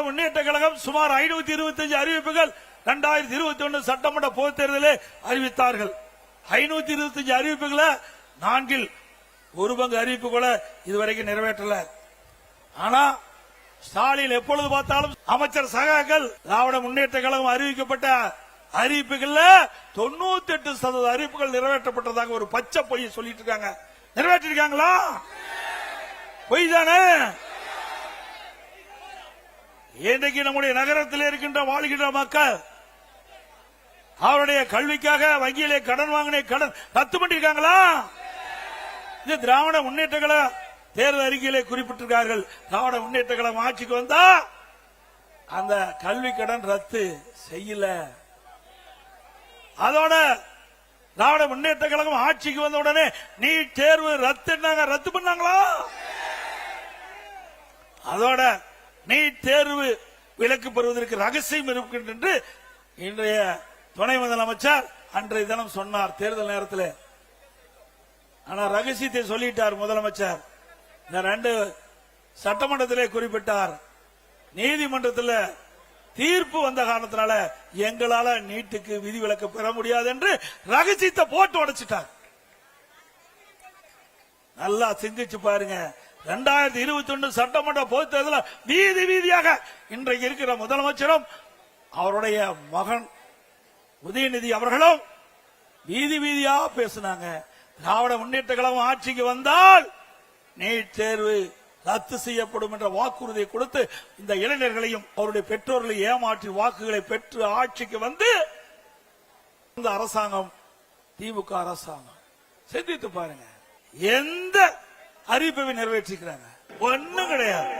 முன்னேற்ற கழகம் சுமார் 525 அறிவிப்புகள் 2021 சட்டமன்ற பொதுத் தேர்தலில் அறிவித்தார்கள். 525 அறிவிப்புகளை 4 ஒரு பங்கு அறிவிப்பு கூட இதுவரைக்கும் நிறைவேற்றல. ஆனா ஸ்டாலின் எப்பொழுது பார்த்தாலும் அமைச்சர் சகாக்கள் திராவிட முன்னேற்ற கழகம் அறிவிக்கப்பட்ட அறிவிப்புகள்ல 98% அறிவிப்புகள் நிறைவேற்றப்பட்டதாக ஒரு பச்சை பொய்யை சொல்லிட்டு இருக்காங்க. நிறைவேற்றிருக்காங்களா? பொய் தானே. இன்றைக்கு நம்முடைய நகரத்தில் இருக்கின்ற வாழ்கின்ற மக்கள் அவருடைய கல்விக்காக வங்கியிலே கடன் வாங்கின கடன் ரத்து பண்ணிருக்காங்களா? இது திராவிட முன்னேற்ற கழக தேர்தல் அறிக்கையிலே குறிப்பிட்டிருக்கார்கள். திராவிட முன்னேற்ற கழகம் ஆட்சிக்கு வந்தா அந்த கல்வி கடன் ரத்து செய்யல. அதோட திராவிட முன்னேற்ற கழகம் ஆட்சிக்கு வந்த உடனே நீட் தேர்வு ரத்து பண்ணாங்களா? அதோட நீட் தேர்வு விலக்கு பெறுவதற்கு ரகசியம் இருக்கின்ற என்று இன்றைய துணை முதலமைச்சர் அன்றைய தினம் சொன்னார் தேர்தல் நேரத்தில். ஆனா ரகசியத்தை சொல்லிட்டார் முதலமைச்சர். இந்த 2 சட்டமன்றத்திலே குறிப்பிட்டார். நீதிமன்றத்தில் தீர்ப்பு வந்த காரணத்தினால எங்களால நீட்டுக்கு விதிவிலக்கு பெற முடியாது என்று ரகசியத்தை போட்டு உடைச்சிட்டார். நல்லா சிந்திச்சு பாருங்க. 2021 சட்டமன்ற பொதுத் தேர்தலில் வீதி வீதியாக இன்றைக்கு இருக்கிற முதலமைச்சரும் அவருடைய மகன் உதயநிதி அவர்களும் வீதி வீதியா பேசினாங்க. திராவிட முன்னேற்ற கழகம் ஆட்சிக்கு வந்தால் நீட் தேர்வு ரத்து செய்யப்படும் என்ற வாக்குறுதியை கொடுத்து இந்த இளைஞர்களையும் அவருடைய பெற்றோர்களை ஏமாற்றி வாக்குகளை பெற்று ஆட்சிக்கு வந்து இந்த அரசாங்கம் திமுக அரசாங்கம் சிந்தித்து பாருங்க. எந்த அறிவிப்பை நிறைவேற்றிக்கிறாங்க? ஒண்ணும் கிடையாது.